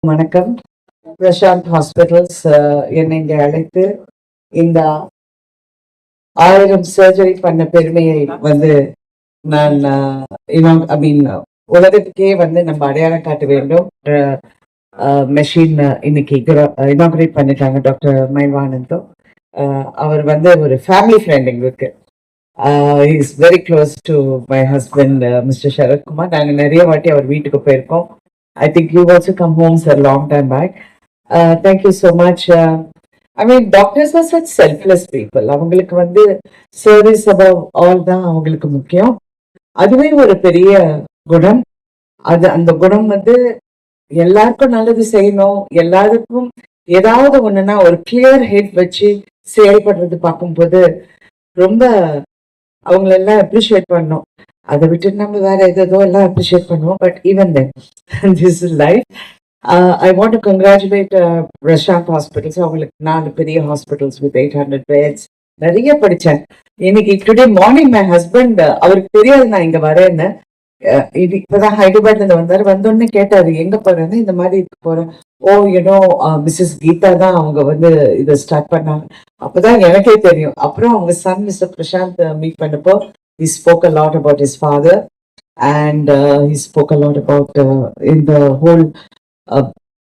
வணக்கம். பிரசாந்த் ஹாஸ்பிட்டல்ஸ் என்னை இங்கே அழைத்து இந்த 1000 சர்ஜரி பண்ண பெருமையை வந்து நான் உலகத்துக்கே வந்து நம்ம அடையாளம் காட்ட வேண்டும். மெஷின் இன்னைக்கு இனாகிரேட் பண்ணிட்டாங்க டாக்டர் மைவானந்தம். அவர் வந்து ஒரு ஃபேமிலி ஃப்ரெண்ட் எங்களுக்கு. Is very close to my husband mister Sarathkumar. நாங்கள் நிறைய வாட்டி அவர் வீட்டுக்கு போயிருக்கோம். I think you also come home a long time back. Thank you so much. Doctors are such selfless people. அவங்களுக்கு வந்து சர்வீஸ் above all தான் அவங்களுக்கு முக்கியம். அதுவே ஒரு பெரிய குணம். அந்த குணம் வந்து எல்லாருக்கும் நல்லது செய்யணும், எல்லாருக்கும் ஏதாவது ஒண்ணுன்னா ஒரு கிளியர் ஹெட் வச்சு செயல்படுறது பார்க்கும்போது ரொம்ப அவங்களெல்லாம் அப்ரிஷியேட் பண்ணோம். அதை விட்டு நம்ம வேற ஏதோ எல்லாம் அப்ரிஷியேட் பண்ணுவோம். But even then this is life. I want to congratulate Prashanth hospitals. அவங்களுக்கு 4 பெரிய ஹாஸ்பிட்டல்ஸ் வித் 800 beds. நிறைய படித்தேன். இன்னைக்கு டுடே மார்னிங் மை ஹஸ்பண்ட், அவருக்கு தெரியாது நான் இங்கே வரேன்னு. இது இப்போதான் ஹைதராபாத்ல இருந்து வந்தாரு. வந்தோடனே கேட்டாரு எங்க போறேன்னு. இந்த மாதிரி போறேன். ஓ மிஸ்ஸஸ் கீதா தான் அவங்க வந்து இதை ஸ்டார்ட் பண்ணாங்க. அப்பதான் எனக்கே தெரியும். அப்புறம் அவங்க சன் மிஸ்டர் பிரசாந்த் மீட் பண்ணப்போ he spoke a lot about his father, and he spoke a lot about in the whole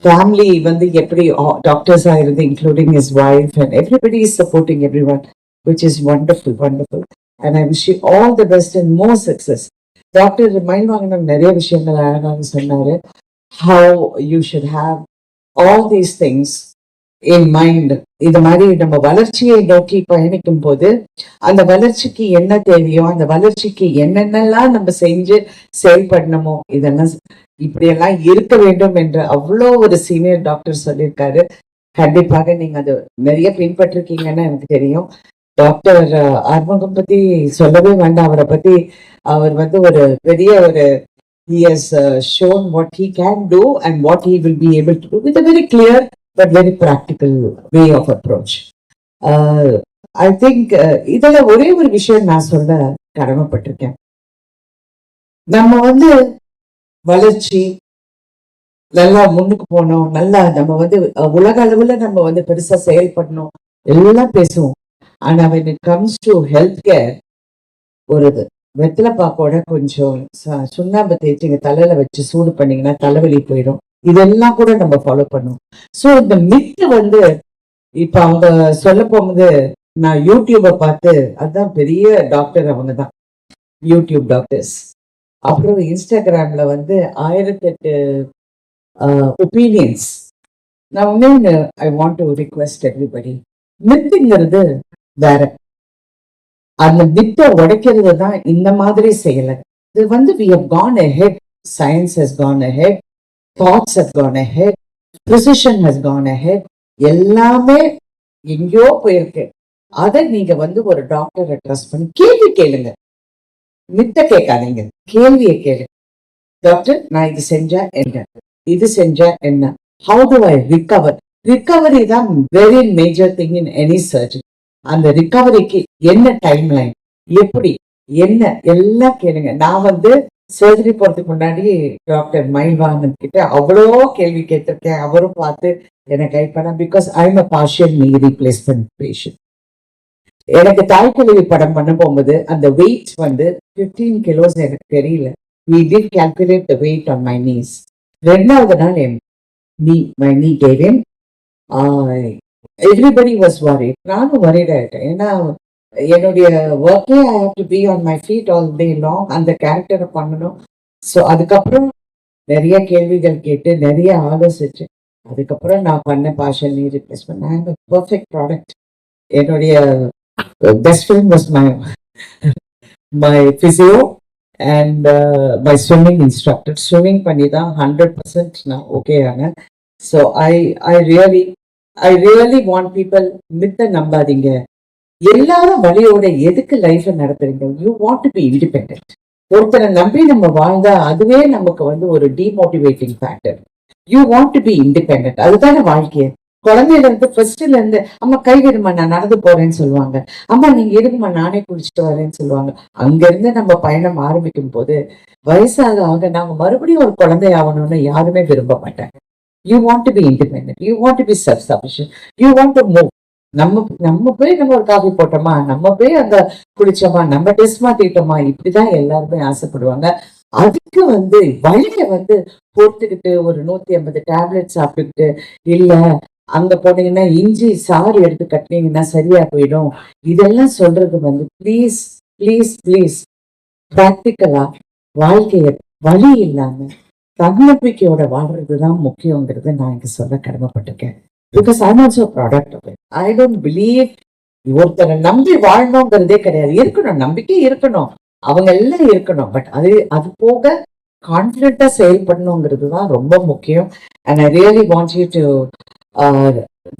family வந்து எப்படி doctors are including his wife, and everybody is supporting everyone, which is wonderful. And I wish you all the best and more success. Doctor Mylvaganam நிறைய விஷயங்கள் அழகாக சொன்னாரு. How you should have all these things in mind. இது மாதிரி நம்ம வளர்ச்சியை நோக்கி பயணிக்கும் போது அந்த வளர்ச்சிக்கு என்ன தேவையோ, அந்த வளர்ச்சிக்கு என்னென்னலாம் நம்ம செஞ்சு செயல்படணுமோ, இதெல்லாம் இப்படியெல்லாம் இருக்க வேண்டும் என்று அவ்வளோ ஒரு சீனியர் டாக்டர் சொல்லியிருக்காரு. கண்டிப்பாக நீங்க அது நிறைய பின்பற்றிருக்கீங்கன்னு எனக்கு தெரியும். டாக்டர் ஆர்வகம் பத்தி சொல்லவே வேண்டாம். அவரை பத்தி அவர் வந்து ஒரு பெரிய ஒரு he has shown what he can do and what he will be able to do with a very clear but very practical way of approach. I think இதுல ஒரே ஒரு விஷயம் நான் சொல்ல கடமைப்பட்டிருக்கேன். நம்ம வந்து வளர்ச்சி நல்லா முன்னுக்கு போனோம், நல்லா நம்ம வந்து உலக அளவுல நம்ம வந்து பெருசா செயல்படணும் எல்லாம் பேசுவோம். ஆனா when it comes to health care, ஒரு வெத்தலை பாக்கோட கொஞ்சம் சுண்ணாம்பு தேய்ச்சிங்க தலையில வச்சு சூடு பண்ணீங்கன்னா தலைவலி போயிடும். இதெல்லாம் கூட நம்ம ஃபாலோ பண்ணுவோம். ஸோ இந்த மித்து வந்து இப்ப அவங்க சொல்ல போகும்போது நான் யூடியூபை பார்த்து, அதுதான் பெரிய டாக்டர் அவங்க தான், யூடியூப் டாக்டர்ஸ். அப்புறம் இன்ஸ்டாகிராம்ல வந்து 1008 ஒப்பீனியன்ஸ். நான் ஒண்ணு I want to request everybody, மித்துங்கிறது வேற, அந்த மித்தை உடைக்கிறது தான் இந்த மாதிரி செய்யல. இது வந்து we have gone ahead, science has gone ahead, thoughts have gone ahead, precision has gone ahead. எல்லாமே எங்கேயோ போயிருக்கு. அதை நீங்க வந்து ஒரு டாக்டரை ட்ரஸ்ட் பண்ணி கேள்வி கேளுங்க. மித்த கேட்காதீங்க, கேள்வியை கேளுங்க. டாக்டர் நான் இது செஞ்சா என்ன, இது செஞ்சா என்ன, how to I recover. Recovery தான் very major thing in any surgery. அந்த ரிகவரிக்கு என்ன டைம் லைன், எப்படி என்ன எல்லாம் கேளுங்க. நான் வந்து சர்ஜரி போறதுக்கு முன்னாடி டாக்டர் மைல்வாங்கன் கிட்ட அவ்வளோ கேள்வி கேட்டிருக்கேன். அவரும் பார்த்து எனக்கு கைட் பண்ண. Because I am a partial knee replacement patient. எனக்கு தாய்க்குழவி படம் பண்ண போகும்போது அந்த வெயிட் வந்து 15 kilos எனக்கு தெரியல. we did calculate the weight on my knees. 2வது நாள் my knee gave in. Everybody was worried. நானும் worried ஆயிட்டேன். ஏன்னா என்னுடைய ஒர்க்கே I have to be on my feet all day long. அந்த கேரக்டரை பண்ணணும். ஸோ அதுக்கப்புறம் நிறைய கேள்விகள் கேட்டு நிறைய ஆலோசிச்சு அதுக்கப்புறம் நான் பண்ண partial knee replacement. I have a perfect product. என்னுடைய best friend was my physio and my swimming instructor. Swimming பண்ணி தான் 100% நான் ஓகே ஆனேன். So I really want people, மித்த நம்பாதீங்க. எல்லாரும் வழியோட எதுக்கு லைஃப்ல நடத்துறீங்க? You want to be independent. ஒருத்தரை நம்பி நம்ம வாழ்ந்தா அதுவே நமக்கு வந்து ஒரு demotivating factor. You want to be independent. அதுதானே வாழ்க்கையை. குழந்தையில இருந்து ஃபர்ஸ்ட்ல இருந்து அம்மா கை விடுமா நான் நடந்து போறேன்னு சொல்லுவாங்க, அம்மா நீங்க இருங்கம்மா நானே குளிச்சுட்டு வரேன்னு சொல்லுவாங்க. அங்க இருந்து நம்ம பயணம் ஆரம்பிக்கும் போது வயசாக ஆக நாங்க மறுபடியும் ஒரு குழந்தை ஆகணும்னு யாருமே விரும்ப மாட்டாங்க. You want to be independent, you want to be self sufficient, you want to move. நம்ம நம்ம போய் நம்ம ஒரு காஃபி போட்டோமா, நம்ம போய் அங்க குளிச்சோமா, நம்ம டெஸ்ட் மாத்திட்டோமா, இப்படிதான் எல்லாருமே ஆசைப்படுவாங்க. அதுக்கு வழிய பொறுத்துக்கிட்டு ஒரு 150 டேப்லெட் சாப்பிட்டுக்கிட்டு, இல்ல அங்க போனீங்கன்னா இஞ்சி சாறு எடுத்து கட்டினீங்கன்னா சரியா போயிடும். இதெல்லாம் சொல்றது ப்ளீஸ் ப்ளீஸ் ப்ளீஸ் பிராக்டிக்கலா வாழ்க்கைய வழி இல்லாம தன்னம்பிக்கையோட வாழ்றதுதான் முக்கியங்கிறது நான் இங்க சொல்ல கடமைப்பட்டிருக்கேன். Because I also product of it. I don't believe ஒருத்தரை நம்பி வாழணுங்கிறதே கிடையாது. இருக்கணும், நம்பிக்கை இருக்கணும், அவங்க எல்லாம் இருக்கணும். பட் அது போக கான்பிடண்டா செயல்படணுங்கிறது தான் ரொம்ப முக்கியம். And I really want you to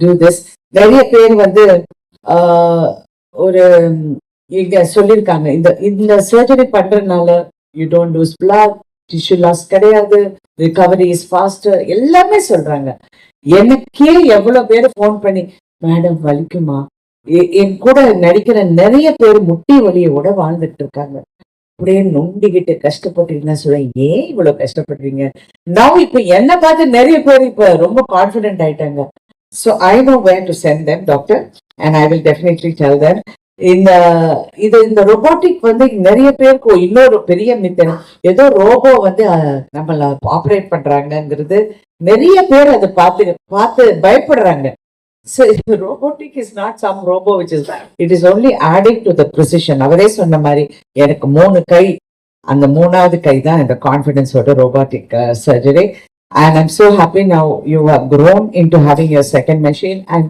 do this. நிறைய பேர் ஒரு இங்க சொல்லியிருக்காங்க, இந்த இந்த சர்ஜரி பண்றதுனால you don't lose blood, tissue loss கிடையாது, ரிகவரி இஸ் ஃபாஸ்டர், எல்லாமே சொல்றாங்க. எனக்கே எவ்வளவு பேர் போன் பண்ணி மேடம் வலிக்குமா, என் கூட நடிக்கிற நிறைய பேர் முட்டி வலியோட வாழ்ந்துட்டு இருக்காங்க. அப்படியே நொண்டிக்கிட்டு கஷ்டப்பட்டு சொல்றேன், ஏன் இவ்வளவு கஷ்டப்படுறீங்க? நான் இப்ப என்ன பார்த்து நிறைய பேர் இப்ப ரொம்ப கான்பிடென்ட் ஆயிட்டாங்க. So I know where to send them, doctor, and I will definitely tell them. இந்த ரொபோட்டிக் நிறைய பேருக்கு இன்னொரு பெரிய மித்தன், ஏதோ ரோபோ நம்மள ஆப்ரேட் பண்றாங்கிறது நிறைய பேர் அதை பார்த்து பயப்படுறாங்க. So robotic is not some robo which is, it is only adding to the precision. அவரே சொன்ன மாதிரி எனக்கு 3 கை, அந்த 3வது கை தான் இந்த கான்ஃபிடன்ஸோட robotic surgery. And I'm so happy now you have grown into having your second machine. And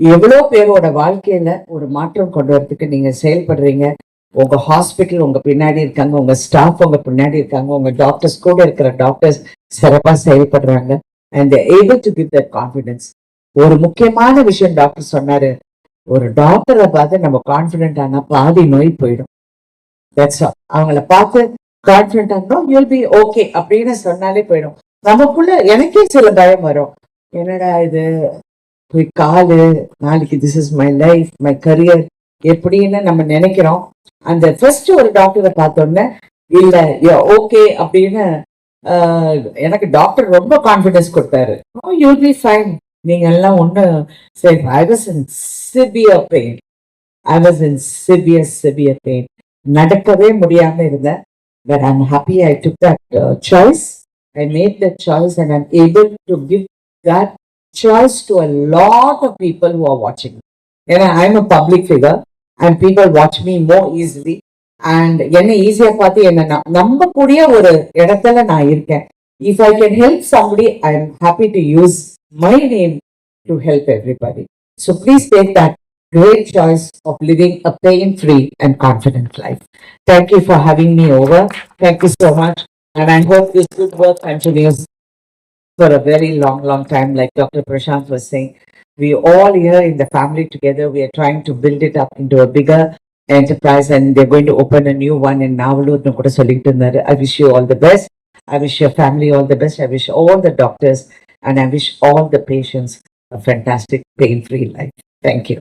எவ்வளவு பேரோட வாழ்க்கையில ஒரு மாற்றம் கொண்டு வரதுக்கு நீங்க செயல்படுறீங்க. உங்க ஹாஸ்பிட்டல் உங்க பின்னாடி இருக்காங்க, உங்க ஸ்டாஃப் உங்க பின்னாடி இருக்காங்க, உங்க டாக்டர்ஸ் கூட இருக்கிற டாக்டர்ஸ் சிறப்பா செயல்படுறாங்க. And they're able to give that confidence. ஒரு முக்கியமான விஷயம் டாக்டர் சொன்னாரு, ஒரு டாக்டரை பார்த்து நம்ம கான்பிடென்ட் ஆனா பாதி நோய் போயிடும். அவங்கள பார்த்து கான்பிடென்ட் ஆகணும், யூல் பி ஓகே அப்படின்னு சொன்னாலே போயிடும். நமக்குள்ள எனக்கே சில பயம் வரும், என்னடா இது போய் காலு நாளைக்கு this is my life my career எப்படின்னு நம்ம நினைக்கிறோம். அந்த ஃபர்ஸ்ட் ஒரு டாக்டரை பார்த்தோன்னே இல்ல ஓகே அப்படின்னு எனக்கு டாக்டர் ரொம்ப கான்பிடன்ஸ் கொடுத்தாரு. யூல் பி ஃபைன், நீங்க எல்லாம் ஒண்ணு சரி. I was in severe pain, I was in severe pain, நடக்கவே முடியாம இருந்தேன். But I am happy I took that choice. I made that choice and I'm able to give that choice to a lot of people who are watching. And I'm a public figure and people watch me more easily. And என்ன ஈஸியா பார்த்து என்ன நம்பக்கூடிய ஒரு இடத்துல நான் இருக்கேன். If I can help somebody, I'm happy to use my name to help everybody. So please take that great choice of living a pain-free and confident life. Thank you for having me over. Thank you so much. And I hope this good work continues for a very long time. Like Dr. Prashant was saying, we all here in the family together, we are trying to build it up into a bigger enterprise, and they're going to open a new one in Navalur. I wish you all the best. I wish your family all the best. I wish all the doctors and I wish all the patients a fantastic pain-free life. Thank you.